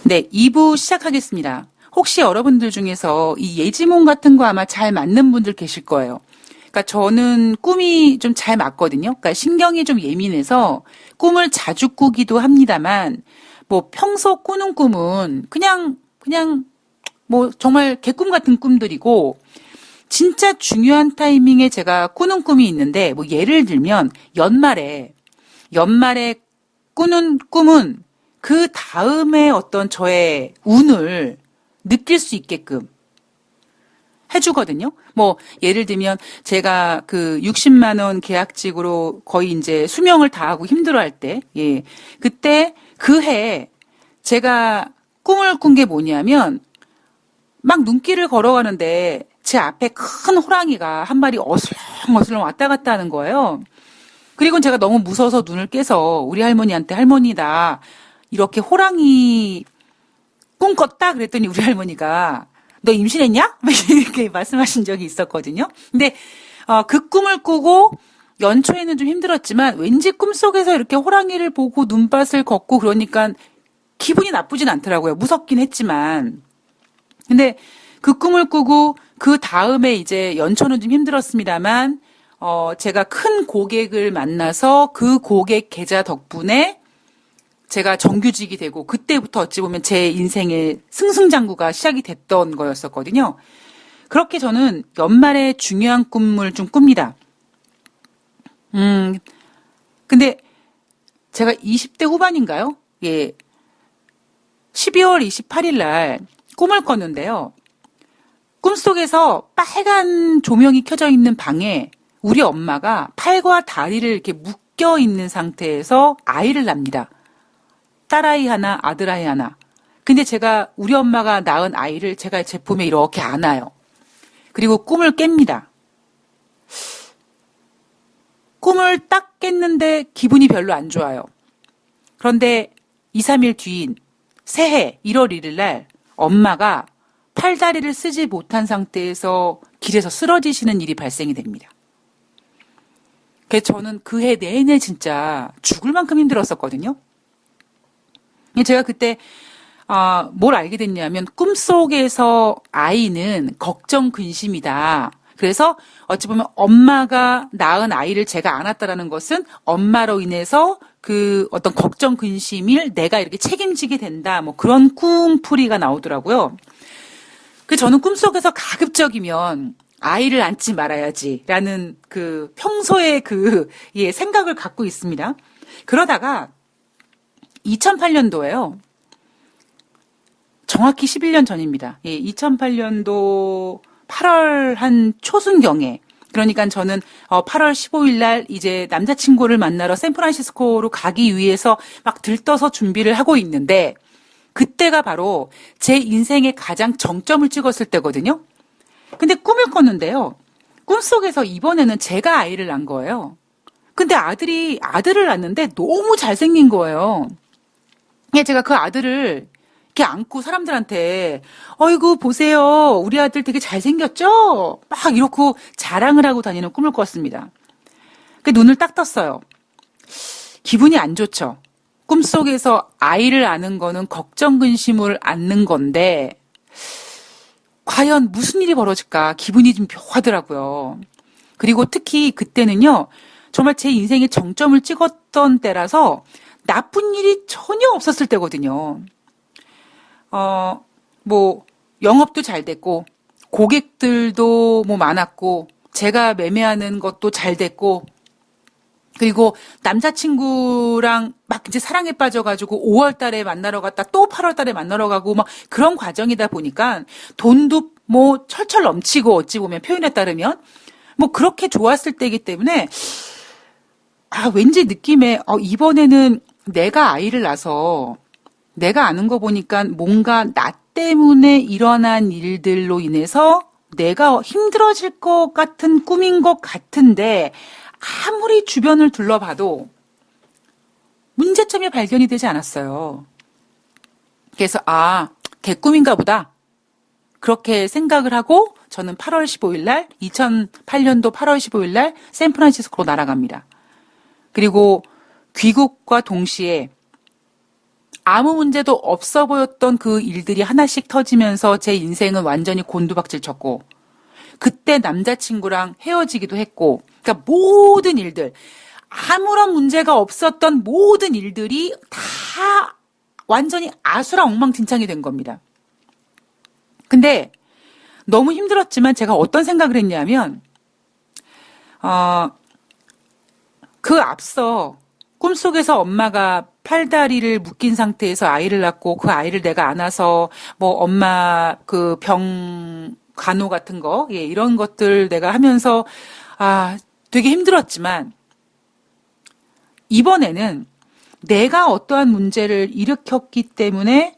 네, 2부 시작하겠습니다. 혹시 여러분들 중에서 이 예지몽 같은 거 아마 잘 맞는 분들 계실 거예요. 그러니까 저는 꿈이 좀 잘 맞거든요. 그러니까 신경이 좀 예민해서 꿈을 자주 꾸기도 합니다만, 뭐 평소 꾸는 꿈은 그냥 뭐 정말 개꿈 같은 꿈들이고, 진짜 중요한 타이밍에 제가 꾸는 꿈이 있는데, 뭐 예를 들면 연말에 꾸는 꿈은 그 다음에 어떤 저의 운을 느낄 수 있게끔 해주거든요. 뭐, 예를 들면, 제가 그 60만 원 계약직으로 거의 이제 수명을 다하고 힘들어 할 때, 예. 그때 그 해 제가 꿈을 꾼 게 뭐냐면, 막 눈길을 걸어가는데 제 앞에 큰 호랑이가 한 마리 어슬렁어슬렁 왔다 갔다 하는 거예요. 그리고 제가 너무 무서워서 눈을 깨서 우리 할머니한테 할머니 나 이렇게 호랑이 꿈 꿨다 그랬더니 우리 할머니가 너 임신했냐? 이렇게 말씀하신 적이 있었거든요. 근데 그 꿈을 꾸고 연초에는 좀 힘들었지만 왠지 꿈속에서 이렇게 호랑이를 보고 눈밭을 걷고 그러니까 기분이 나쁘진 않더라고요. 무섭긴 했지만. 근데 그 꿈을 꾸고 그 다음에 이제 연초는 좀 힘들었습니다만 제가 큰 고객을 만나서 그 고객 계좌 덕분에 제가 정규직이 되고 그때부터 어찌 보면 제 인생의 승승장구가 시작이 됐던 거였었거든요. 그렇게 저는 연말에 중요한 꿈을 좀 꿉니다. 근데 제가 20대 후반인가요? 예. 12월 28일 날 꿈을 꿨는데요. 꿈속에서 빨간 조명이 켜져 있는 방에 우리 엄마가 팔과 다리를 이렇게 묶여 있는 상태에서 아이를 낳습니다. 딸아이 하나, 아들아이 하나. 근데 제가 우리 엄마가 낳은 아이를 제가 제 품에 이렇게 안아요. 그리고 꿈을 깹니다. 꿈을 딱 깼는데 기분이 별로 안 좋아요. 그런데 2, 3일 뒤인 새해 1월 1일 날 엄마가 팔다리를 쓰지 못한 상태에서 길에서 쓰러지시는 일이 발생이 됩니다. 그래서 저는 그 해 내내 진짜 죽을 만큼 힘들었었거든요. 제가 그때 뭘 알게 됐냐면 꿈속에서 아이는 걱정 근심이다. 그래서 어찌 보면 엄마가 낳은 아이를 제가 안았다라는 것은 엄마로 인해서 그 어떤 걱정 근심을 내가 이렇게 책임지게 된다. 뭐 그런 꿈풀이가 나오더라고요. 그 저는 꿈속에서 가급적이면 아이를 안지 말아야지라는 그 평소의 그 생각을 갖고 있습니다. 그러다가 2008년도에요. 정확히 11년 전입니다. 2008년도 8월 한 초순경에 그러니까 저는 8월 15일 날 이제 남자친구를 만나러 샌프란시스코로 가기 위해서 막 들떠서 준비를 하고 있는데 그때가 바로 제 인생의 가장 정점을 찍었을 때거든요. 근데 꿈을 꿨는데요. 꿈속에서 이번에는 제가 아이를 낳은 거예요. 근데 아들을 낳는데 너무 잘생긴 거예요. 제가 그 아들을 이렇게 안고 사람들한테 어이구 보세요. 우리 아들 되게 잘생겼죠? 막 이렇게 자랑을 하고 다니는 꿈을 꿨습니다. 그 눈을 딱 떴어요. 기분이 안 좋죠. 꿈속에서 아이를 안는 거는 걱정 근심을 안는 건데 과연 무슨 일이 벌어질까 기분이 좀 묘하더라고요. 그리고 특히 그때는요. 정말 제 인생의 정점을 찍었던 때라서 나쁜 일이 전혀 없었을 때거든요. 뭐 영업도 잘 됐고 고객들도 뭐 많았고 제가 매매하는 것도 잘 됐고 그리고 남자친구랑 막 이제 사랑에 빠져가지고 5월 달에 만나러 갔다 또 8월 달에 만나러 가고 막 그런 과정이다 보니까 돈도 뭐 철철 넘치고 어찌 보면 표현에 따르면 뭐 그렇게 좋았을 때이기 때문에 왠지 느낌에 이번에는 내가 아이를 낳아서 내가 아는 거 보니까 뭔가 나 때문에 일어난 일들로 인해서 내가 힘들어질 것 같은 꿈인 것 같은데 아무리 주변을 둘러봐도 문제점이 발견이 되지 않았어요. 그래서 개꿈인가 보다. 그렇게 생각을 하고 저는 8월 15일 날 2008년도 8월 15일 날 샌프란시스코로 날아갑니다. 그리고 귀국과 동시에 아무 문제도 없어 보였던 그 일들이 하나씩 터지면서 제 인생은 완전히 곤두박질 쳤고, 그때 남자친구랑 헤어지기도 했고, 그러니까 모든 일들, 아무런 문제가 없었던 모든 일들이 다 완전히 아수라 엉망진창이 된 겁니다. 근데 너무 힘들었지만 제가 어떤 생각을 했냐면, 그 앞서 꿈속에서 엄마가 팔다리를 묶인 상태에서 아이를 낳고 그 아이를 내가 안아서 뭐 엄마 그 병 간호 같은 거, 예, 이런 것들 내가 하면서 되게 힘들었지만 이번에는 내가 어떠한 문제를 일으켰기 때문에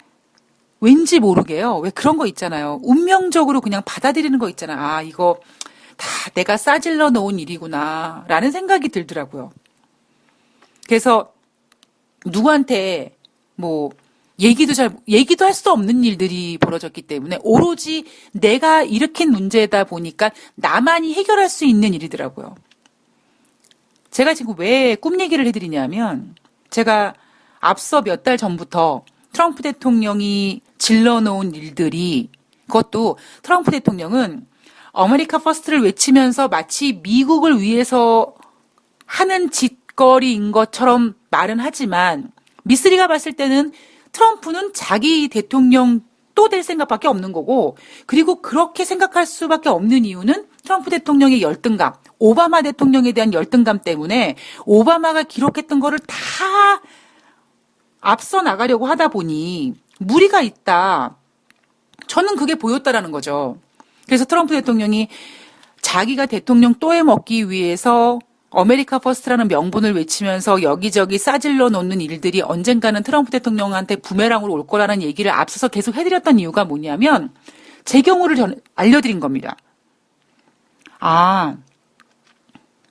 왠지 모르게요. 왜 그런 거 있잖아요. 운명적으로 그냥 받아들이는 거 있잖아. 이거 다 내가 싸질러 놓은 일이구나 라는 생각이 들더라고요. 그래서 누구한테 뭐 얘기도 할 수 없는 일들이 벌어졌기 때문에 오로지 내가 일으킨 문제다 보니까 나만이 해결할 수 있는 일이더라고요. 제가 지금 왜 꿈 얘기를 해드리냐면, 제가 앞서 몇 달 전부터 트럼프 대통령이 질러놓은 일들이, 그것도 트럼프 대통령은 아메리카 퍼스트를 외치면서 마치 미국을 위해서 하는 짓거리인 것처럼 말은 하지만, 미쓰리가 봤을 때는 트럼프는 자기 대통령 또 될 생각밖에 없는 거고, 그리고 그렇게 생각할 수밖에 없는 이유는 트럼프 대통령의 열등감, 오바마 대통령에 대한 열등감 때문에 오바마가 기록했던 거를 다 앞서 나가려고 하다 보니 무리가 있다. 저는 그게 보였다라는 거죠. 그래서 트럼프 대통령이 자기가 대통령 또 해먹기 위해서 아메리카 퍼스트라는 명분을 외치면서 여기저기 싸질러 놓는 일들이 언젠가는 트럼프 대통령한테 부메랑으로 올 거라는 얘기를 앞서서 계속 해드렸던 이유가 뭐냐면, 제 경우를 알려드린 겁니다.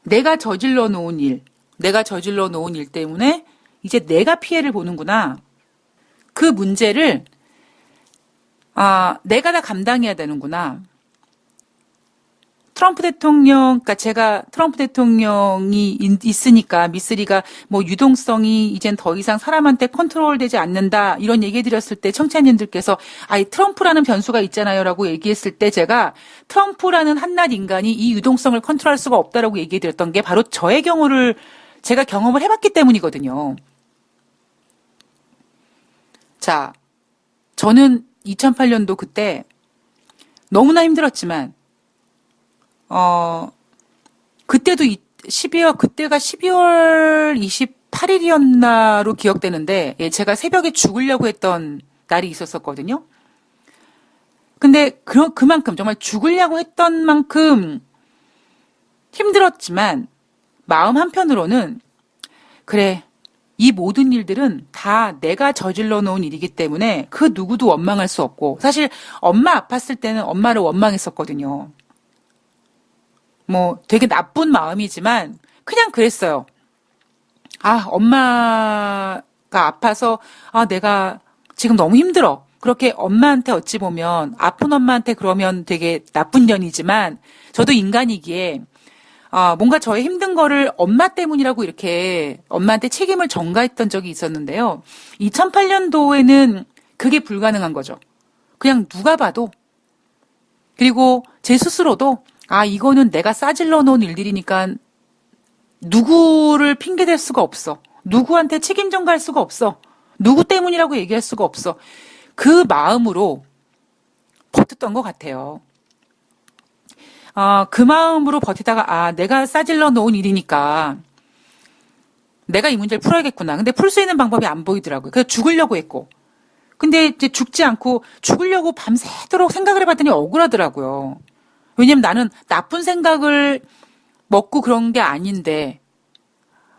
내가 저질러 놓은 일 때문에 이제 내가 피해를 보는구나. 그 문제를 내가 다 감당해야 되는구나. 그러니까 제가 트럼프 대통령이 있으니까 미쓰리가 뭐 유동성이 이젠 더 이상 사람한테 컨트롤되지 않는다 이런 얘기 드렸을 때 청취자님들께서 트럼프라는 변수가 있잖아요라고 얘기했을 때 제가 트럼프라는 한낱 인간이 이 유동성을 컨트롤할 수가 없다라고 얘기 드렸던 게 바로 저의 경우를 제가 경험을 해봤기 때문이거든요. 자, 저는 2008년도 그때 너무나 힘들었지만 그때도 그때가 12월 28일이었나로 기억되는데, 제가 새벽에 죽으려고 했던 날이 있었었거든요. 근데 그만큼 정말 죽으려고 했던 만큼 힘들었지만 마음 한편으로는 그래, 이 모든 일들은 다 내가 저질러 놓은 일이기 때문에 그 누구도 원망할 수 없고, 사실 엄마 아팠을 때는 엄마를 원망했었거든요. 뭐 되게 나쁜 마음이지만 그냥 그랬어요. 엄마가 아파서 내가 지금 너무 힘들어. 그렇게 엄마한테 어찌 보면 아픈 엄마한테 그러면 되게 나쁜 년이지만 저도 인간이기에 뭔가 저의 힘든 거를 엄마 때문이라고 이렇게 엄마한테 책임을 전가했던 적이 있었는데요. 2008년도에는 그게 불가능한 거죠. 그냥 누가 봐도, 그리고 제 스스로도 이거는 내가 싸질러 놓은 일들이니까 누구를 핑계댈 수가 없어. 누구한테 책임 전가할 수가 없어. 누구 때문이라고 얘기할 수가 없어. 그 마음으로 버텼던 것 같아요. 그 마음으로 버티다가 내가 싸질러 놓은 일이니까 내가 이 문제를 풀어야겠구나. 근데 풀 수 있는 방법이 안 보이더라고요. 그래서 죽으려고 했고. 근데 이제 죽지 않고 죽으려고 밤새도록 생각을 해봤더니 억울하더라고요. 왜냐면 나는 나쁜 생각을 먹고 그런 게 아닌데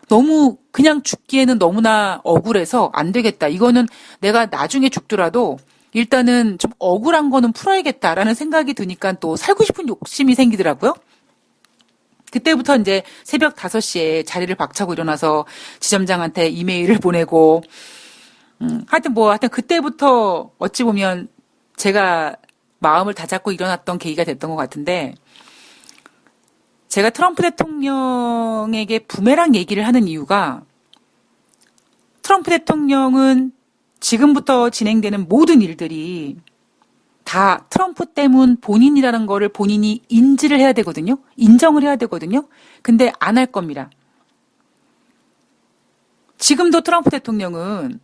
너무 그냥 죽기에는 너무나 억울해서 안 되겠다. 이거는 내가 나중에 죽더라도 일단은 좀 억울한 거는 풀어야겠다라는 생각이 드니까 또 살고 싶은 욕심이 생기더라고요. 그때부터 이제 새벽 5시에 자리를 박차고 일어나서 지점장한테 이메일을 보내고, 하여튼 그때부터 어찌 보면 제가 마음을 다잡고 일어났던 계기가 됐던 것 같은데, 제가 트럼프 대통령에게 부메랑 얘기를 하는 이유가, 트럼프 대통령은 지금부터 진행되는 모든 일들이 다 트럼프 때문 본인이라는 거를 본인이 인지를 해야 되거든요. 인정을 해야 되거든요. 근데 안 할 겁니다. 지금도 트럼프 대통령은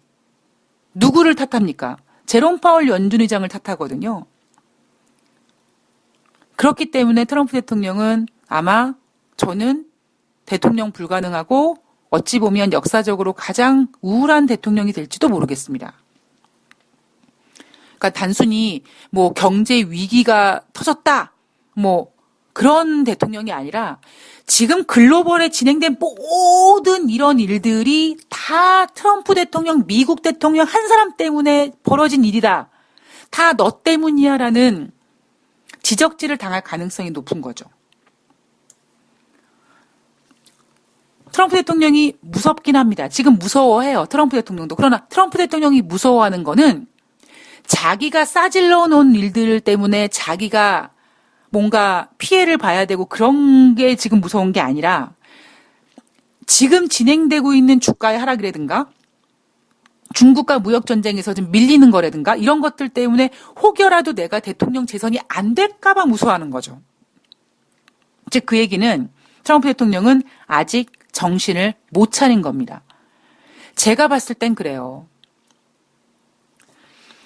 누구를 탓합니까? 제롬 파월 연준 의장을 탓하거든요. 그렇기 때문에 트럼프 대통령은 아마 저는 대통령 불가능하고 어찌 보면 역사적으로 가장 우울한 대통령이 될지도 모르겠습니다. 그러니까 단순히 뭐 경제 위기가 터졌다, 뭐 그런 대통령이 아니라 지금 글로벌에 진행된 모든 이런 일들이 다 트럼프 대통령, 미국 대통령 한 사람 때문에 벌어진 일이다. 다 너 때문이야라는 지적질을 당할 가능성이 높은 거죠. 트럼프 대통령이 무섭긴 합니다. 지금 무서워해요. 트럼프 대통령도. 그러나 트럼프 대통령이 무서워하는 거는 자기가 싸질러 놓은 일들 때문에 자기가 뭔가 피해를 봐야 되고 그런 게 지금 무서운 게 아니라 지금 진행되고 있는 주가의 하락이라든가 중국과 무역전쟁에서 좀 밀리는 거라든가 이런 것들 때문에 혹여라도 내가 대통령 재선이 안 될까 봐 무서워하는 거죠. 즉 그 얘기는 트럼프 대통령은 아직 정신을 못 차린 겁니다. 제가 봤을 땐 그래요.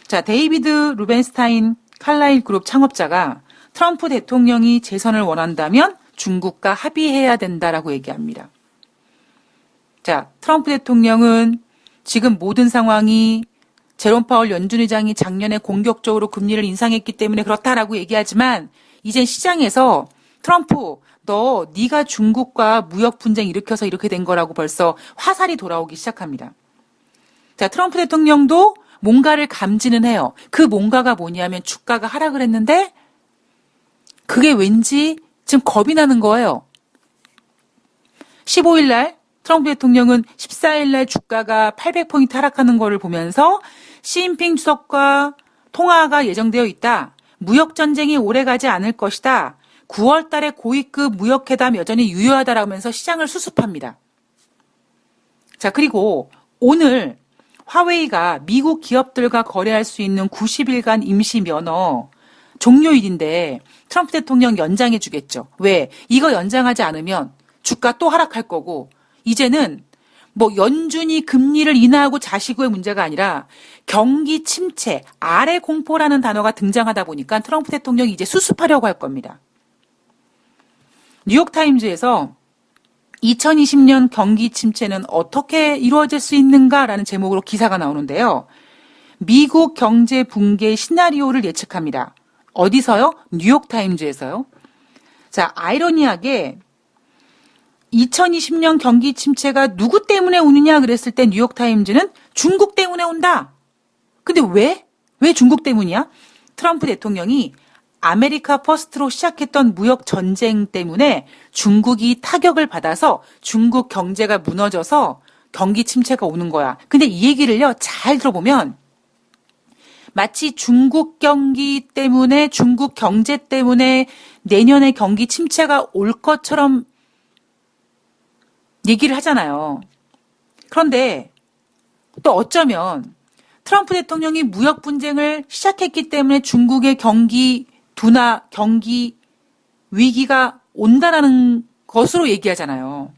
자, 데이비드 루벤스타인 칼라일 그룹 창업자가 트럼프 대통령이 재선을 원한다면 중국과 합의해야 된다라고 얘기합니다. 자, 트럼프 대통령은 지금 모든 상황이 제롬 파월 연준 의장이 작년에 공격적으로 금리를 인상했기 때문에 그렇다라고 얘기하지만 이젠 시장에서 트럼프 네가 중국과 무역 분쟁 일으켜서 이렇게 된 거라고 벌써 화살이 돌아오기 시작합니다. 자, 트럼프 대통령도 뭔가를 감지는 해요. 그 뭔가가 뭐냐면 주가가 하락을 했는데 그게 왠지 지금 겁이 나는 거예요. 15일 날 트럼프 대통령은 14일 날 주가가 800포인트 하락하는 거를 보면서 시진핑 주석과 통화가 예정되어 있다. 무역 전쟁이 오래가지 않을 것이다. 9월 달에 고위급 무역회담 여전히 유효하다라면서 시장을 수습합니다. 자, 그리고 오늘 화웨이가 미국 기업들과 거래할 수 있는 90일간 임시 면허 종료일인데 트럼프 대통령 연장해 주겠죠. 왜? 이거 연장하지 않으면 주가 또 하락할 거고 이제는 뭐 연준이 금리를 인하하고 자시고의 문제가 아니라 경기 침체, 아래 공포라는 단어가 등장하다 보니까 트럼프 대통령이 이제 수습하려고 할 겁니다. 뉴욕타임즈에서 2020년 경기 침체는 어떻게 이루어질 수 있는가라는 제목으로 기사가 나오는데요. 미국 경제 붕괴 시나리오를 예측합니다. 어디서요? 뉴욕타임즈에서요. 자, 아이러니하게 2020년 경기 침체가 누구 때문에 오느냐 그랬을 때 뉴욕타임즈는 중국 때문에 온다. 근데 왜? 왜 중국 때문이야? 트럼프 대통령이 아메리카 퍼스트로 시작했던 무역 전쟁 때문에 중국이 타격을 받아서 중국 경제가 무너져서 경기 침체가 오는 거야. 근데 이 얘기를요, 잘 들어보면 마치 중국 경기 때문에 중국 경제 때문에 내년에 경기 침체가 올 것처럼 얘기를 하잖아요. 그런데 또 어쩌면 트럼프 대통령이 무역 분쟁을 시작했기 때문에 중국의 경기 둔화, 경기 위기가 온다라는 것으로 얘기하잖아요.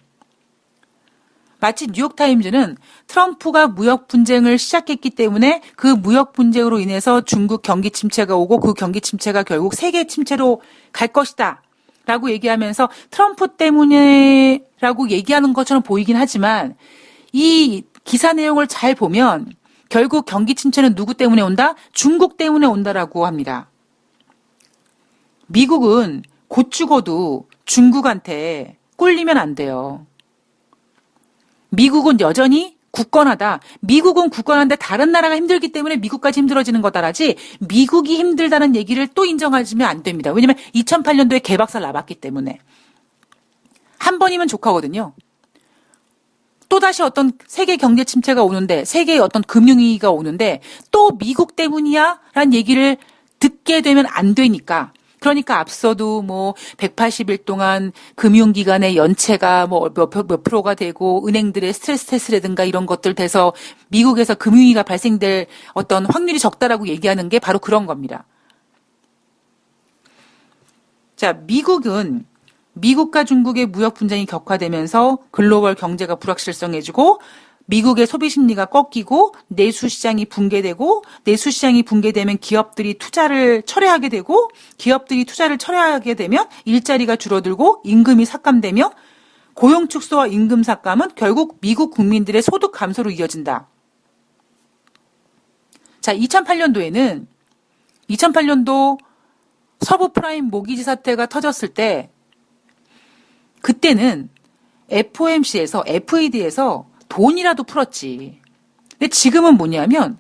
마치 뉴욕타임즈는 트럼프가 무역 분쟁을 시작했기 때문에 그 무역 분쟁으로 인해서 중국 경기 침체가 오고 그 경기 침체가 결국 세계 침체로 갈 것이다 라고 얘기하면서 트럼프 때문에 라고 얘기하는 것처럼 보이긴 하지만 이 기사 내용을 잘 보면 결국 경기 침체는 누구 때문에 온다? 중국 때문에 온다라고 합니다. 미국은 곧 죽어도 중국한테 꿀리면 안 돼요. 미국은 여전히 굳건하다. 미국은 굳건한데 다른 나라가 힘들기 때문에 미국까지 힘들어지는 거다라지 미국이 힘들다는 얘기를 또 인정하시면 안 됩니다. 왜냐하면 2008년도에 개박살 나봤기 때문에. 한 번이면 족하거든요. 또다시 어떤 세계 경제 침체가 오는데 세계의 어떤 금융위기가 오는데 또 미국 때문이야? 라는 얘기를 듣게 되면 안 되니까. 그러니까 앞서도 뭐 180일 동안 금융기관의 연체가 뭐 몇 프로가 되고 은행들의 스트레스 테스트라든가 이런 것들 돼서 미국에서 금융위기가 발생될 어떤 확률이 적다라고 얘기하는 게 바로 그런 겁니다. 자, 미국과 중국의 무역 분쟁이 격화되면서 글로벌 경제가 불확실성해지고 미국의 소비 심리가 꺾이고 내수 시장이 붕괴되고 내수 시장이 붕괴되면 기업들이 투자를 철회하게 되고 기업들이 투자를 철회하게 되면 일자리가 줄어들고 임금이 삭감되며 고용 축소와 임금 삭감은 결국 미국 국민들의 소득 감소로 이어진다. 자, 2008년도 서부 프라임 모기지 사태가 터졌을 때 그때는 FOMC에서 FED에서 돈이라도 풀었지. 근데 지금은 뭐냐면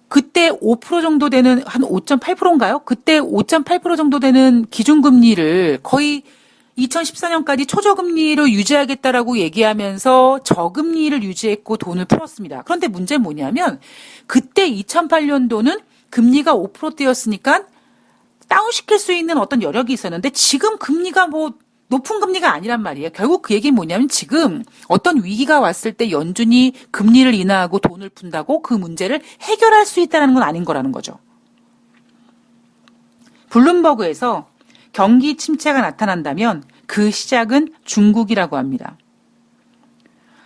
그때 5% 정도 되는 한 5.8%인가요? 그때 5.8% 정도 되는 기준금리를 거의 2014년까지 초저금리로 유지하겠다라고 얘기하면서 저금리를 유지했고 돈을 풀었습니다. 그런데 문제는 뭐냐면 그때 2008년도는 금리가 5%대였으니까 다운시킬 수 있는 어떤 여력이 있었는데 지금 금리가 뭐 높은 금리가 아니란 말이에요. 결국 그 얘기는 뭐냐면 지금 어떤 위기가 왔을 때 연준이 금리를 인하하고 돈을 푼다고 그 문제를 해결할 수 있다는 건 아닌 거라는 거죠. 블룸버그에서 경기 침체가 나타난다면 그 시작은 중국이라고 합니다.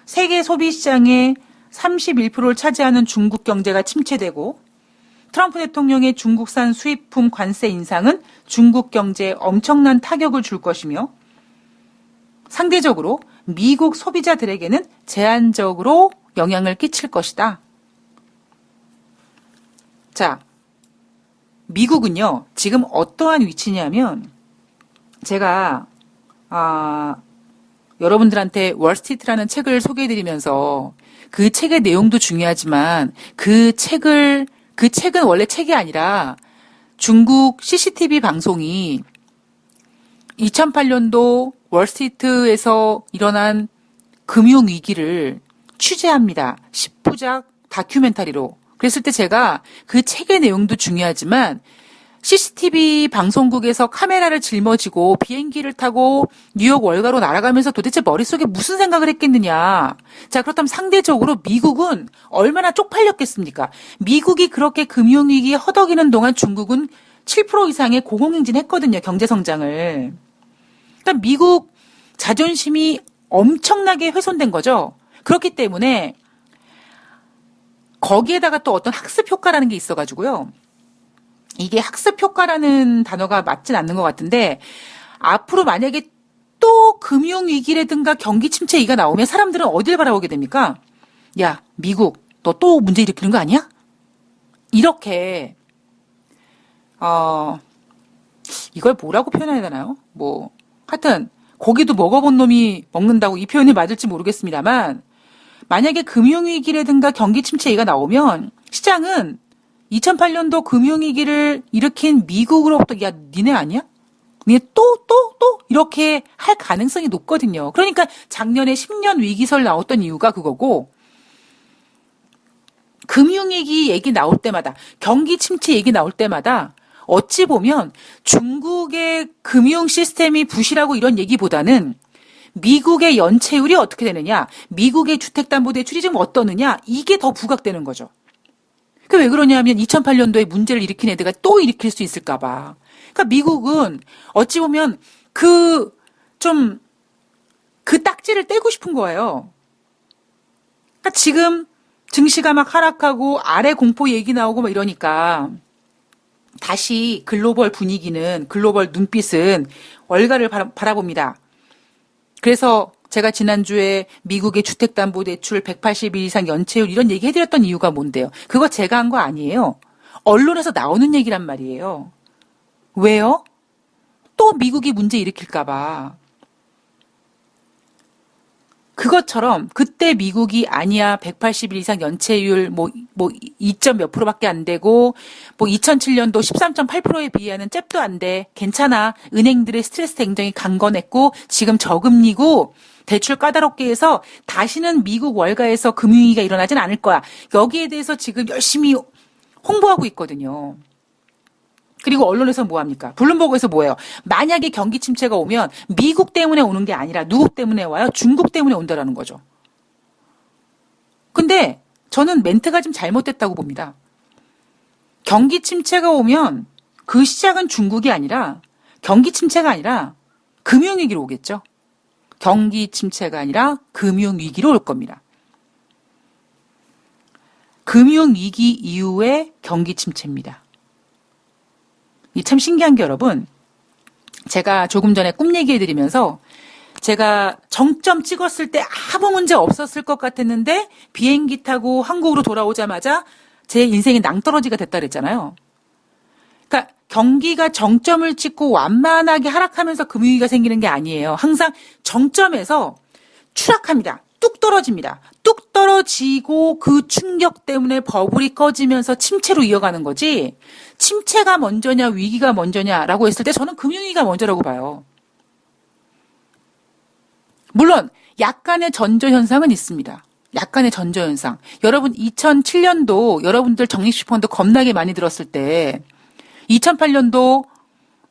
세계 소비 시장의 31%를 차지하는 중국 경제가 침체되고 트럼프 대통령의 중국산 수입품 관세 인상은 중국 경제에 엄청난 타격을 줄 것이며 상대적으로 미국 소비자들에게는 제한적으로 영향을 끼칠 것이다. 자, 미국은요, 지금 어떠한 위치냐면 제가 여러분들한테 월스트리트라는 책을 소개해드리면서 그 책의 내용도 중요하지만 그 책은 원래 책이 아니라 중국 CCTV 방송이 2008년도 월스트리트에서 일어난 금융위기를 취재합니다. 10부작 다큐멘터리로. 그랬을 때 제가 그 책의 내용도 중요하지만 CCTV 방송국에서 카메라를 짊어지고 비행기를 타고 뉴욕 월가로 날아가면서 도대체 머릿속에 무슨 생각을 했겠느냐. 자, 그렇다면 상대적으로 미국은 얼마나 쪽팔렸겠습니까? 미국이 그렇게 금융위기에 허덕이는 동안 중국은 7% 이상의 고공행진했거든요. 경제성장을. 그러니까 미국 자존심이 엄청나게 훼손된 거죠. 그렇기 때문에 거기에다가 또 어떤 학습 효과라는 게 있어가지고요. 이게 학습 효과라는 단어가 맞진 않는 것 같은데 앞으로 만약에 또 금융위기라든가 경기 침체 이가 나오면 사람들은 어딜 바라보게 됩니까? 야, 미국, 너 또 문제 일으키는 거 아니야? 이렇게 이걸 뭐라고 표현해야 되나요? 뭐 하여튼 고기도 먹어본 놈이 먹는다고 이 표현이 맞을지 모르겠습니다만 만약에 금융위기라든가 경기 침체 이가 나오면 시장은 2008년도 금융위기를 일으킨 미국으로부터 야 니네 아니야? 니네 또 이렇게 할 가능성이 높거든요. 그러니까 작년에 10년 위기설 나왔던 이유가 그거고 금융위기 얘기 나올 때마다 경기 침체 얘기 나올 때마다 어찌 보면 중국의 금융 시스템이 부실하고 이런 얘기보다는 미국의 연체율이 어떻게 되느냐, 미국의 주택담보대출이 지금 어떠느냐 이게 더 부각되는 거죠. 그 왜 그러냐면 2008년도에 문제를 일으킨 애들가 또 일으킬 수 있을까 봐. 그러니까 미국은 어찌 보면 그 딱지를 떼고 싶은 거예요. 그러니까 지금 증시가 막 하락하고 아래 공포 얘기 나오고 막 이러니까 다시 글로벌 분위기는 글로벌 눈빛은 월가를 바라봅니다. 그래서 제가 지난주에 미국의 주택담보대출 180일 이상 연체율 이런 얘기 해드렸던 이유가 뭔데요? 그거 제가 한 거 아니에요. 언론에서 나오는 얘기란 말이에요. 왜요? 또 미국이 문제 일으킬까 봐. 그것처럼 그때 미국이 아니야 180일 이상 연체율 뭐 2점 몇 프로밖에 안 되고 뭐 2007년도 13.8%에 비하는 잽도 안 돼. 괜찮아. 은행들의 스트레스 굉장히 강건했고 지금 저금리고 대출 까다롭게 해서 다시는 미국 월가에서 금융위기가 일어나진 않을 거야. 여기에 대해서 지금 열심히 홍보하고 있거든요. 그리고 언론에서 뭐 합니까? 블룸버그에서 뭐예요? 만약에 경기 침체가 오면 미국 때문에 오는 게 아니라 누구 때문에 와요? 중국 때문에 온다라는 거죠. 근데 저는 멘트가 좀 잘못됐다고 봅니다. 경기 침체가 오면 그 시작은 중국이 아니라 경기 침체가 아니라 금융위기로 오겠죠. 경기 침체가 아니라 금융위기로 올 겁니다. 금융위기 이후에 경기 침체입니다. 이 참 신기한 게 여러분, 제가 조금 전에 꿈 얘기해드리면서 제가 정점 찍었을 때 아무 문제 없었을 것 같았는데 비행기 타고 한국으로 돌아오자마자 제 인생이 낭떠러지가 됐다 그랬잖아요. 그러니까 경기가 정점을 찍고 완만하게 하락하면서 금융위기가 생기는 게 아니에요. 항상 정점에서 추락합니다. 뚝 떨어집니다. 뚝 떨어지고 그 충격 때문에 버블이 꺼지면서 침체로 이어가는 거지, 침체가 먼저냐 위기가 먼저냐라고 했을 때 저는 금융위기가 먼저라고 봐요. 물론 약간의 전조현상은 있습니다. 약간의 전조현상. 여러분 2007년도 여러분들 적립식펀드 겁나게 많이 들었을 때 2008년도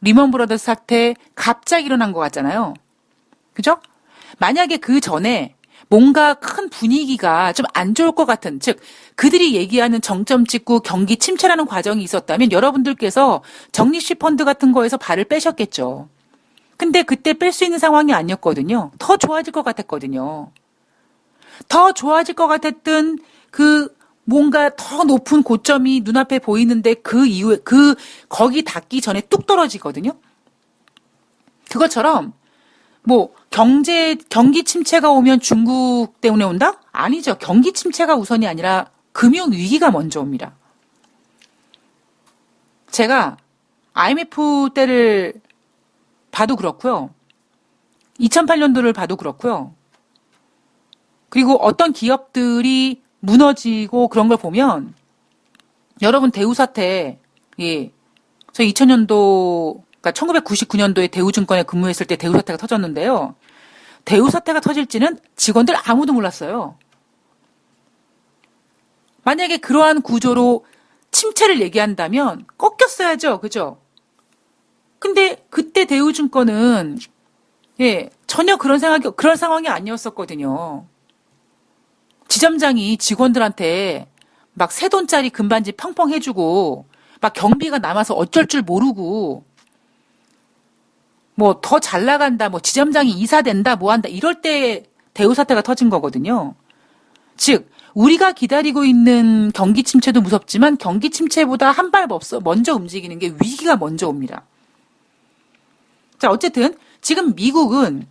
리먼 브라더스 사태 갑자기 일어난 것 같잖아요. 그죠? 만약에 그 전에 뭔가 큰 분위기가 좀 안 좋을 것 같은, 즉 그들이 얘기하는 정점 찍고 경기 침체라는 과정이 있었다면 여러분들께서 적립식펀드 같은 거에서 발을 빼셨겠죠. 근데 그때 뺄 수 있는 상황이 아니었거든요. 더 좋아질 것 같았거든요. 더 좋아질 것 같았던 그 뭔가 더 높은 고점이 눈앞에 보이는데 그 이후에 거기 닿기 전에 뚝 떨어지거든요. 그것처럼 뭐 경기 침체가 오면 중국 때문에 온다? 아니죠. 경기 침체가 우선이 아니라 금융 위기가 먼저 옵니다. 제가 IMF 때를 봐도 그렇고요. 2008년도를 봐도 그렇고요. 그리고 어떤 기업들이 무너지고 그런 걸 보면 여러분 대우 사태, 예, 저 2000년도 그러니까 1999년도에 대우증권에 근무했을 때 대우 사태가 터졌는데요. 대우 사태가 터질지는 직원들 아무도 몰랐어요. 만약에 그러한 구조로 침체를 얘기한다면 꺾였어야죠. 그죠? 근데 그때 대우증권은 전혀 그런 상황이 아니었었거든요. 지점장이 직원들한테 막 새 돈짜리 금반지 펑펑 해주고 막 경비가 남아서 어쩔 줄 모르고 뭐 더 잘 나간다, 뭐 지점장이 이사된다, 뭐 한다 이럴 때 대우 사태가 터진 거거든요. 즉 우리가 기다리고 있는 경기 침체도 무섭지만 경기 침체보다 한 발 먼저 움직이는 게 위기가 먼저 옵니다. 자, 어쨌든 지금 미국은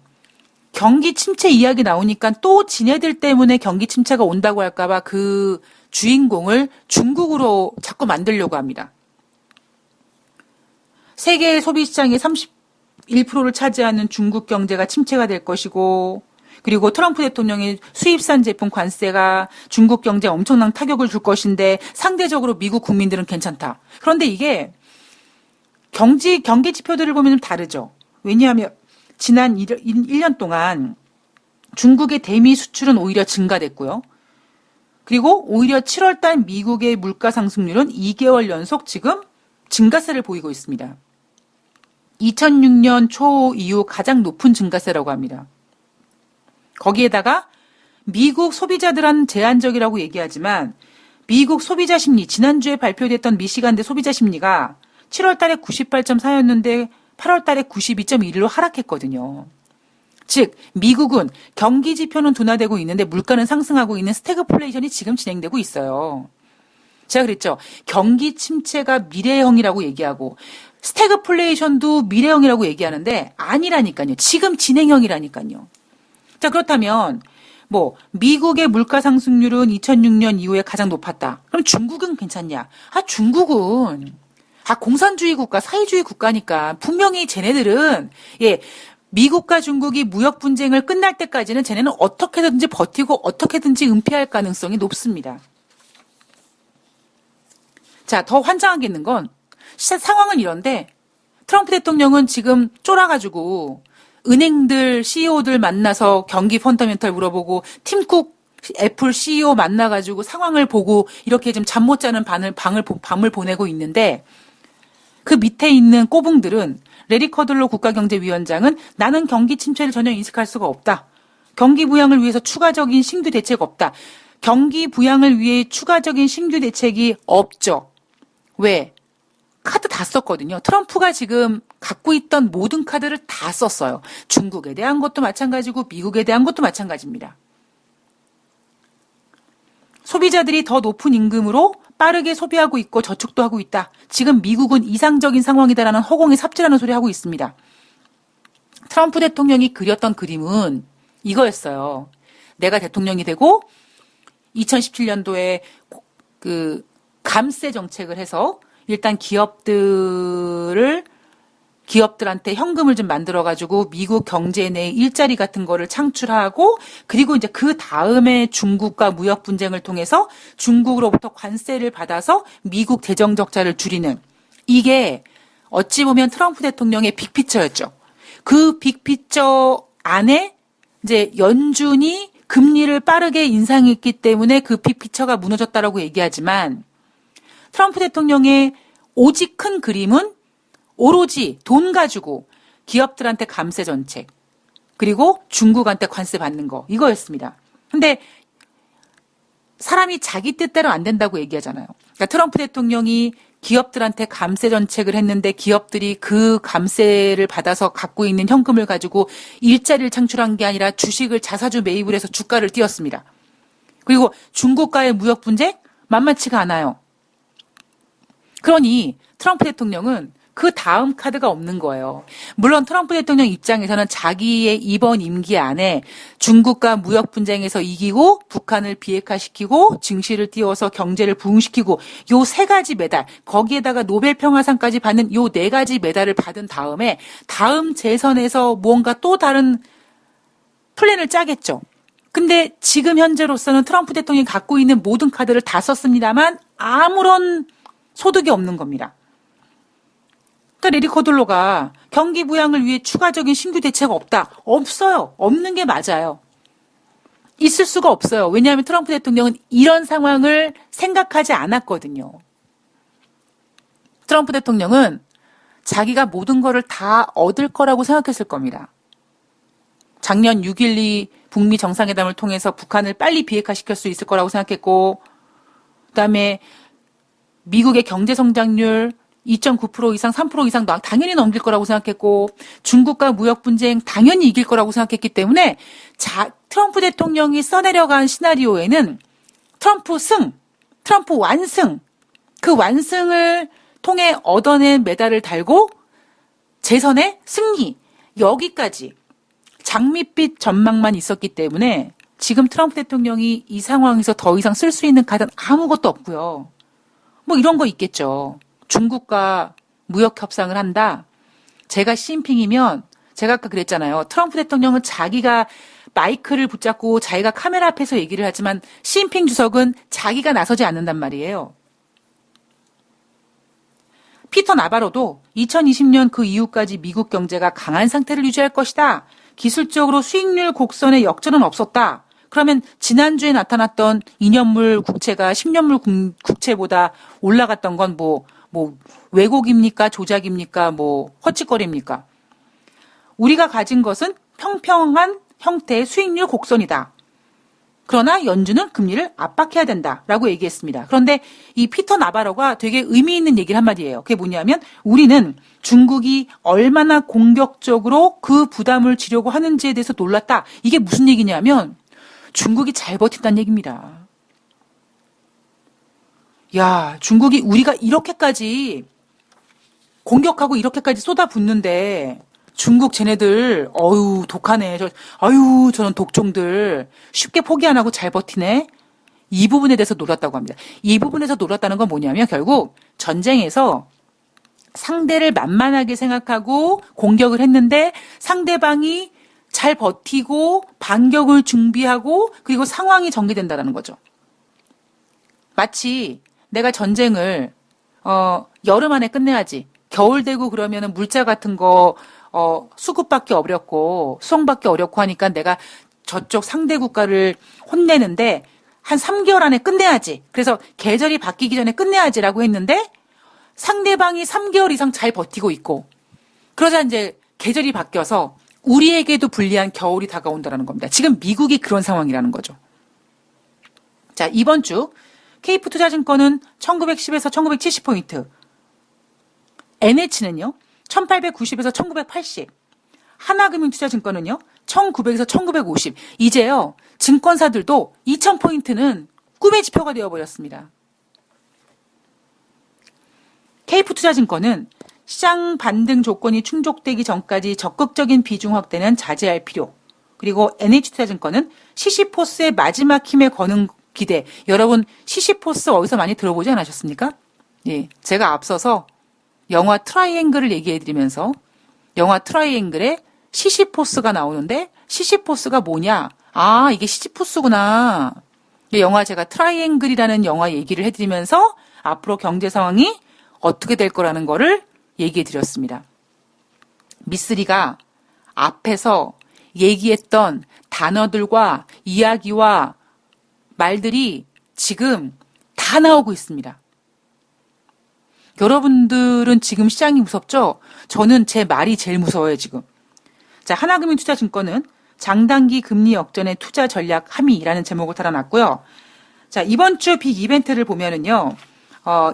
경기 침체 이야기 나오니까 또 지네들 때문에 경기 침체가 온다고 할까봐 그 주인공을 중국으로 자꾸 만들려고 합니다. 세계 소비시장의 31%를 차지하는 중국 경제가 침체가 될 것이고, 그리고 트럼프 대통령의 수입산 제품 관세가 중국 경제에 엄청난 타격을 줄 것인데 상대적으로 미국 국민들은 괜찮다. 그런데 이게 경기 지표들을 보면 좀 다르죠. 왜냐하면 지난 1년 동안 중국의 대미 수출은 오히려 증가됐고요. 그리고 오히려 7월 달 미국의 물가 상승률은 2개월 연속 지금 증가세를 보이고 있습니다. 2006년 초 이후 가장 높은 증가세라고 합니다. 거기에다가 미국 소비자들은 제한적이라고 얘기하지만 미국 소비자 심리, 지난주에 발표됐던 미시간대 소비자 심리가 7월 달에 98.4였는데 8월 달에 92.1로 하락했거든요. 즉 미국은 경기 지표는 둔화되고 있는데 물가는 상승하고 있는 스태그플레이션이 지금 진행되고 있어요. 제가 그랬죠. 경기 침체가 미래형이라고 얘기하고 스태그플레이션도 미래형이라고 얘기하는데 아니라니까요. 지금 진행형이라니까요. 자, 그렇다면 뭐 미국의 물가 상승률은 2006년 이후에 가장 높았다. 그럼 중국은 괜찮냐? 중국은 공산주의 국가, 사회주의 국가니까 분명히 쟤네들은 미국과 중국이 무역 분쟁을 끝날 때까지는 쟤네는 어떻게든지 버티고 어떻게든지 은폐할 가능성이 높습니다. 자, 더 환장한 게 있는 건 상황은 이런데 트럼프 대통령은 지금 쫄아가지고 은행들 CEO들 만나서 경기 펀더멘털 물어보고 팀쿡 애플 CEO 만나가지고 상황을 보고 이렇게 좀 잠 못 자는 밤을 보내고 있는데 그 밑에 있는 꼬붕들은 레리 커들로 국가경제위원장은 나는 경기 침체를 전혀 인식할 수가 없다. 경기 부양을 위해서 추가적인 신규 대책 없다. 경기 부양을 위해 추가적인 신규 대책이 없죠. 왜? 카드 다 썼거든요. 트럼프가 지금 갖고 있던 모든 카드를 다 썼어요. 중국에 대한 것도 마찬가지고 미국에 대한 것도 마찬가지입니다. 소비자들이 더 높은 임금으로 빠르게 소비하고 있고 저축도 하고 있다. 지금 미국은 이상적인 상황이다라는 허공에 삽질하는 소리 하고 있습니다. 트럼프 대통령이 그렸던 그림은 이거였어요. 내가 대통령이 되고 2017년도에 그 감세 정책을 해서 일단 기업들한테 현금을 좀 만들어가지고 미국 경제 내 일자리 같은 거를 창출하고 그리고 이제 그 다음에 중국과 무역 분쟁을 통해서 중국으로부터 관세를 받아서 미국 재정 적자를 줄이는 이게 어찌 보면 트럼프 대통령의 빅피처였죠. 그 빅피처 안에 이제 연준이 금리를 빠르게 인상했기 때문에 그 빅피처가 무너졌다라고 얘기하지만 트럼프 대통령의 오직 큰 그림은 오로지 돈 가지고 기업들한테 감세 정책 그리고 중국한테 관세 받는 거 이거였습니다. 근데 사람이 자기 뜻대로 안 된다고 얘기하잖아요. 그러니까 트럼프 대통령이 기업들한테 감세 정책을 했는데 기업들이 그 감세를 받아서 갖고 있는 현금을 가지고 일자리를 창출한 게 아니라 주식을 자사주 매입을 해서 주가를 띄웠습니다. 그리고 중국과의 무역 분쟁 만만치가 않아요. 그러니 트럼프 대통령은 그 다음 카드가 없는 거예요. 물론 트럼프 대통령 입장에서는 자기의 이번 임기 안에 중국과 무역 분쟁에서 이기고 북한을 비핵화시키고 증시를 띄워서 경제를 부흥시키고 요 세 가지 메달 거기에다가 노벨 평화상까지 받는 요 네 가지 메달을 받은 다음에 다음 재선에서 뭔가 또 다른 플랜을 짜겠죠. 근데 지금 현재로서는 트럼프 대통령이 갖고 있는 모든 카드를 다 썼습니다만 아무런 소득이 없는 겁니다. 레리 커들로가 경기 부양을 위해 추가적인 신규 대책 없다. 없어요. 없는 게 맞아요. 있을 수가 없어요. 왜냐하면 트럼프 대통령은 이런 상황을 생각하지 않았거든요. 트럼프 대통령은 자기가 모든 거를 다 얻을 거라고 생각했을 겁니다. 작년 6.12 북미 정상회담을 통해서 북한을 빨리 비핵화시킬 수 있을 거라고 생각했고 그다음에 미국의 경제 성장률 2.9% 이상, 3% 이상 당연히 넘길 거라고 생각했고 중국과 무역 분쟁 당연히 이길 거라고 생각했기 때문에 트럼프 대통령이 써내려간 시나리오에는 트럼프 승, 트럼프 완승, 그 완승을 통해 얻어낸 메달을 달고 재선의 승리, 여기까지 장밋빛 전망만 있었기 때문에 지금 트럼프 대통령이 이 상황에서 더 이상 쓸 수 있는 카드는 아무것도 없고요. 뭐 이런 거 있겠죠. 중국과 무역 협상을 한다. 제가 시진핑이면 제가 아까 그랬잖아요. 트럼프 대통령은 자기가 마이크를 붙잡고 자기가 카메라 앞에서 얘기를 하지만 시진핑 주석은 자기가 나서지 않는단 말이에요. 피터 나바로도 2020년 그 이후까지 미국 경제가 강한 상태를 유지할 것이다. 기술적으로 수익률 곡선의 역전은 없었다. 그러면 지난주에 나타났던 2년물 국채가 10년물 국채보다 올라갔던 건 뭐 왜곡입니까? 조작입니까? 뭐 헛짓거리입니까? 우리가 가진 것은 평평한 형태의 수익률 곡선이다. 그러나 연준은 금리를 압박해야 된다라고 얘기했습니다. 그런데 이 피터 나바로가 되게 의미 있는 얘기를 한마디예요. 그게 뭐냐면 우리는 중국이 얼마나 공격적으로 그 부담을 지려고 하는지에 대해서 놀랐다. 이게 무슨 얘기냐면 중국이 잘 버틴다는 얘기입니다. 야, 중국이 우리가 이렇게까지 공격하고 이렇게까지 쏟아붓는데 중국 쟤네들 어유 독하네. 저는 독종들 쉽게 포기 안 하고 잘 버티네. 이 부분에 대해서 놀았다고 합니다. 이 부분에서 놀았다는 건 뭐냐면 결국 전쟁에서 상대를 만만하게 생각하고 공격을 했는데 상대방이 잘 버티고 반격을 준비하고 그리고 상황이 전개된다는 거죠. 마치 내가 전쟁을 여름 안에 끝내야지. 겨울 되고 그러면은 물자 같은 거 수급받기 어렵고 수송받기 어렵고 하니까 내가 저쪽 상대 국가를 혼내는데 한 3개월 안에 끝내야지. 그래서 계절이 바뀌기 전에 끝내야지라고 했는데 상대방이 3개월 이상 잘 버티고 있고, 그러자 이제 계절이 바뀌어서 우리에게도 불리한 겨울이 다가온다는 겁니다. 지금 미국이 그런 상황이라는 거죠. 자, 이번 주 케이프 투자증권은 1910에서 1970포인트, NH는요 1890에서 1980, 하나금융투자증권은요 1900에서 1950. 이제요 증권사들도 2000포인트는 꿈의 지표가 되어버렸습니다. 케이프 투자증권은 시장 반등 조건이 충족되기 전까지 적극적인 비중 확대는 자제할 필요. 그리고 NH투자증권은 시시포스의 마지막 힘에 거는 기대. 여러분 시시포스 어디서 많이 들어보지 않으셨습니까? 예, 제가 앞서서 영화 트라이앵글을 얘기해드리면서 영화 트라이앵글에 시시포스가 나오는데 시시포스가 뭐냐? 아, 이게 시시포스구나. 영화 제가 트라이앵글이라는 영화 얘기를 해드리면서 앞으로 경제 상황이 어떻게 될 거라는 거를 얘기해 드렸습니다. 미쓰리가 앞에서 얘기했던 단어들과 이야기와 말들이 지금 다 나오고 있습니다. 여러분들은 지금 시장이 무섭죠? 저는 제 말이 제일 무서워요, 지금. 자, 하나금융투자증권은 장단기 금리 역전의 투자 전략 함의라는 제목을 달아놨고요. 자, 이번 주 빅 이벤트를 보면은요,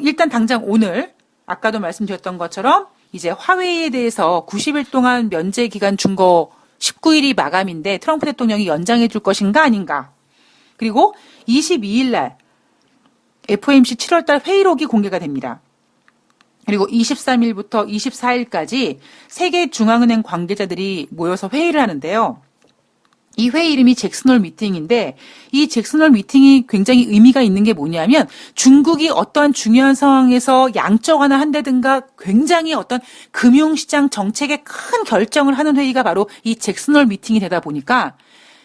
일단 당장 오늘 아까도 말씀드렸던 것처럼 이제 화웨이에 대해서 90일 동안 면제 기간 준 거 19일이 마감인데 트럼프 대통령이 연장해 줄 것인가 아닌가. 그리고 22일 날 FOMC 7월 달 회의록이 공개가 됩니다. 그리고 23일부터 24일까지 세계 중앙은행 관계자들이 모여서 회의를 하는데요. 이 회의 이름이 잭슨홀 미팅인데 이 잭슨홀 미팅이 굉장히 의미가 있는 게 뭐냐면 중국이 어떠한 중요한 상황에서 양적 하나 한다든가 굉장히 어떤 금융시장 정책에 큰 결정을 하는 회의가 바로 이 잭슨홀 미팅이 되다 보니까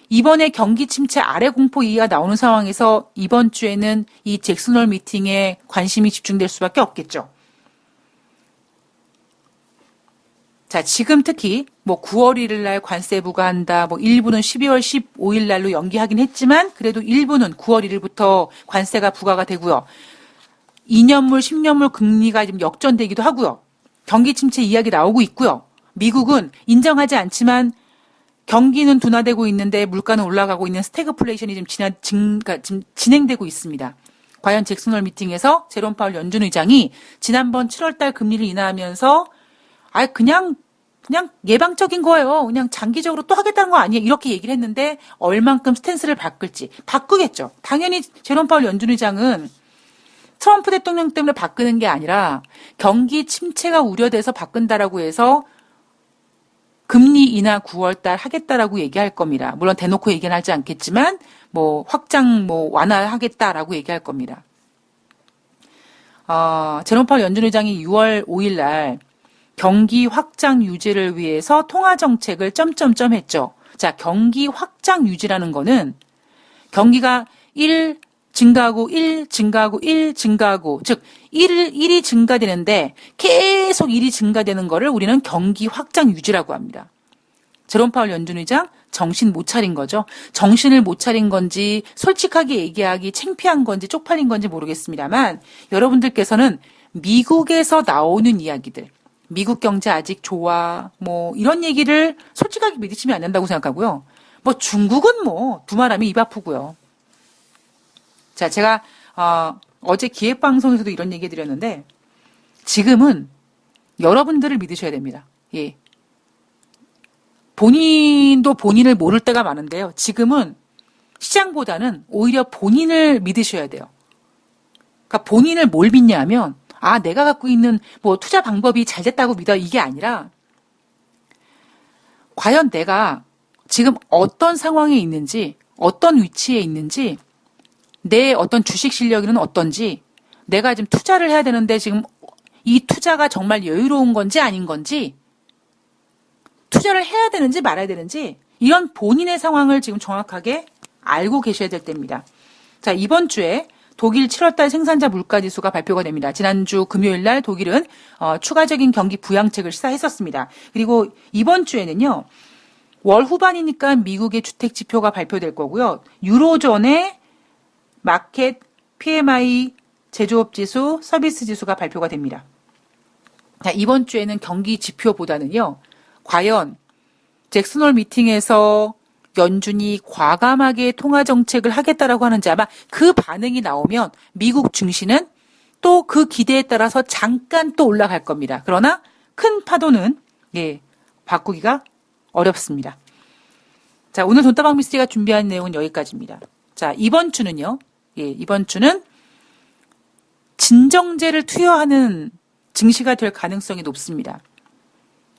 이번에 경기 침체 아래 공포 이하가 나오는 상황에서 이번 주에는 이 잭슨홀 미팅에 관심이 집중될 수밖에 없겠죠. 자, 지금 특히 뭐 9월 1일 날 관세 부과한다. 뭐 일부는 12월 15일 날로 연기하긴 했지만 그래도 일부는 9월 1일부터 관세가 부과가 되고요. 2년물, 10년물 금리가 지금 역전되기도 하고요. 경기 침체 이야기 나오고 있고요. 미국은 인정하지 않지만 경기는 둔화되고 있는데 물가는 올라가고 있는 스태그플레이션이 지금 진행되고 있습니다. 과연 잭슨홀 미팅에서 제롬 파월 연준 의장이 지난번 7월 달 금리를 인하하면서 그냥 예방적인 거예요. 그냥 장기적으로 또 하겠다는 거 아니에요. 이렇게 얘기를 했는데 얼만큼 스탠스를 바꿀지. 바꾸겠죠. 당연히 제롬 파월 연준 의장은 트럼프 대통령 때문에 바꾸는 게 아니라 경기 침체가 우려돼서 바꾼다라고 해서 금리 인하 9월 달 하겠다라고 얘기할 겁니다. 물론 대놓고 얘기는 하지 않겠지만 뭐 확장 완화하겠다라고 얘기할 겁니다. 제롬 파월 연준 의장이 6월 5일 날 경기 확장 유지를 위해서 통화 정책을 점점점 했죠. 자, 경기 확장 유지라는 거는 경기가 1 증가하고 1 증가하고 1 증가하고 즉 1이 증가되는데 계속 1이 증가되는 거를 우리는 경기 확장 유지라고 합니다. 제롬 파월 연준 의장 정신 못 차린 거죠. 정신을 못 차린 건지 솔직하게 얘기하기 창피한 건지 쪽팔린 건지 모르겠습니다만 여러분들께서는 미국에서 나오는 이야기들 미국 경제 아직 좋아, 뭐, 이런 얘기를 솔직하게 믿으시면 안 된다고 생각하고요. 뭐, 중국은 뭐, 두말하면 입 아프고요. 자, 제가, 어제 기획방송에서도 이런 얘기 드렸는데, 지금은 여러분들을 믿으셔야 됩니다. 예. 본인도 본인을 모를 때가 많은데요. 지금은 시장보다는 오히려 본인을 믿으셔야 돼요. 그러니까 본인을 뭘 믿냐면, 내가 갖고 있는 뭐 투자 방법이 잘 됐다고 믿어. 이게 아니라 과연 내가 지금 어떤 상황에 있는지, 어떤 위치에 있는지, 내 어떤 주식 실력은 어떤지, 내가 지금 투자를 해야 되는데 지금 이 투자가 정말 여유로운 건지 아닌 건지, 투자를 해야 되는지 말아야 되는지 이런 본인의 상황을 지금 정확하게 알고 계셔야 될 때입니다. 자, 이번 주에 독일 7월달 생산자 물가지수가 발표가 됩니다. 지난주 금요일 날 독일은 추가적인 경기 부양책을 시사했었습니다. 그리고 이번 주에는요. 월 후반이니까 미국의 주택 지표가 발표될 거고요. 유로존의 마켓 PMI 제조업 지수, 서비스 지수가 발표가 됩니다. 자, 이번 주에는 경기 지표보다는요, 과연 잭슨홀 미팅에서 연준이 과감하게 통화 정책을 하겠다라고 하는지 아마 그 반응이 나오면 미국 증시는 또 그 기대에 따라서 잠깐 또 올라갈 겁니다. 그러나 큰 파도는 바꾸기가 어렵습니다. 자, 오늘 돈다방 미스터리가 준비한 내용은 여기까지입니다. 자, 이번 주는요. 이번 주는 진정제를 투여하는 증시가 될 가능성이 높습니다.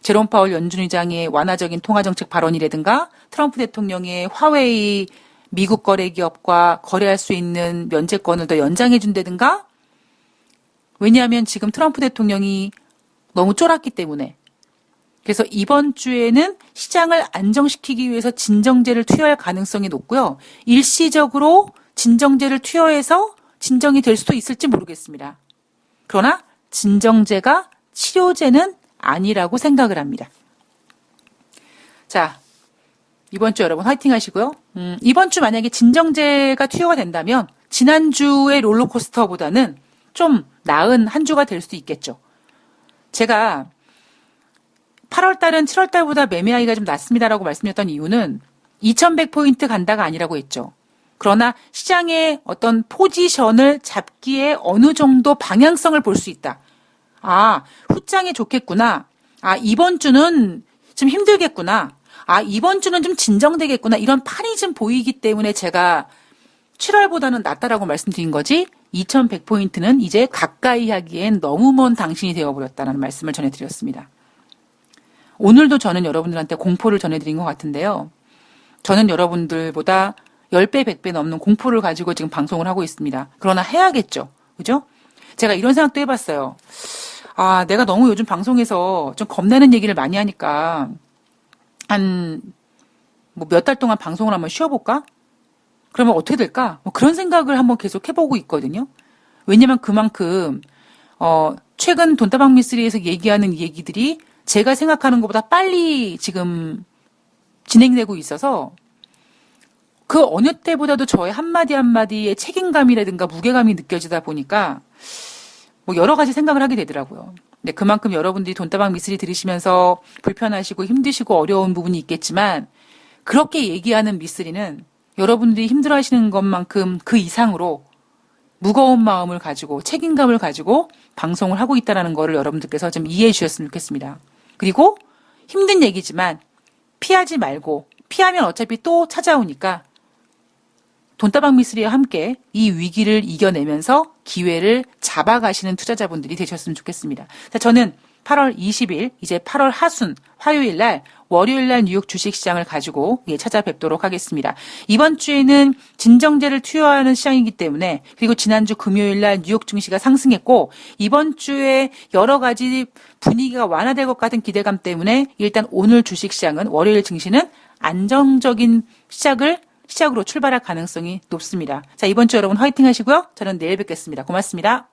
제롬 파월 연준 의장의 완화적인 통화정책 발언이라든가 트럼프 대통령의 화웨이 미국 거래 기업과 거래할 수 있는 면제권을 더 연장해 준다든가 왜냐하면 지금 트럼프 대통령이 너무 쫄았기 때문에 그래서 이번 주에는 시장을 안정시키기 위해서 진정제를 투여할 가능성이 높고요. 일시적으로 진정제를 투여해서 진정이 될 수도 있을지 모르겠습니다. 그러나 진정제가 치료제는 아니라고 생각을 합니다. 자, 이번 주 여러분 화이팅 하시고요. 이번 주 만약에 진정제가 투여가 된다면 지난주의 롤러코스터보다는 좀 나은 한 주가 될 수도 있겠죠. 제가 8월 달은 7월 달보다 매매하기가 좀 낮습니다라고 말씀드렸던 이유는 2100포인트 간다가 아니라고 했죠. 그러나 시장의 어떤 포지션을 잡기에 어느 정도 방향성을 볼 수 있다. 아, 후장이 좋겠구나. 아, 이번 주는 좀 힘들겠구나. 아, 이번 주는 좀 진정되겠구나. 이런 판이 좀 보이기 때문에 제가 7월보다는 낫다라고 말씀드린 거지 2100포인트는 이제 가까이 하기엔 너무 먼 당신이 되어버렸다는 말씀을 전해드렸습니다. 오늘도 저는 여러분들한테 공포를 전해드린 것 같은데요. 저는 여러분들보다 10배, 100배 넘는 공포를 가지고 지금 방송을 하고 있습니다. 그러나 해야겠죠. 그죠? 제가 이런 생각도 해봤어요. 아, 내가 너무 요즘 방송에서 좀 겁나는 얘기를 많이 하니까 몇 달 동안 방송을 한번 쉬어볼까? 그러면 어떻게 될까? 그런 생각을 한번 계속 해보고 있거든요. 왜냐면 그만큼 최근 돈다방 미스리에서 얘기하는 얘기들이 제가 생각하는 것보다 빨리 지금 진행되고 있어서 그 어느 때보다도 저의 한마디 한마디의 책임감이라든가 무게감이 느껴지다 보니까 여러 가지 생각을 하게 되더라고요. 근데 그만큼 여러분들이 돈다방 미스리 들으시면서 불편하시고 힘드시고 어려운 부분이 있겠지만 그렇게 얘기하는 미스리는 여러분들이 힘들어하시는 것만큼 그 이상으로 무거운 마음을 가지고 책임감을 가지고 방송을 하고 있다는 거를 여러분들께서 좀 이해해 주셨으면 좋겠습니다. 그리고 힘든 얘기지만 피하지 말고 피하면 어차피 또 찾아오니까 돈다방 미스리와 함께 이 위기를 이겨내면서 기회를 잡아가시는 투자자분들이 되셨으면 좋겠습니다. 자, 저는 8월 20일 이제 8월 하순 화요일 날 월요일 날 뉴욕 주식시장을 가지고 찾아뵙도록 하겠습니다. 이번 주에는 진정제를 투여하는 시장이기 때문에 그리고 지난주 금요일 날 뉴욕 증시가 상승했고 이번 주에 여러 가지 분위기가 완화될 것 같은 기대감 때문에 일단 오늘 주식시장은 월요일 증시는 안정적인 시작으로 출발할 가능성이 높습니다. 자, 이번 주 여러분 화이팅 하시고요. 저는 내일 뵙겠습니다. 고맙습니다.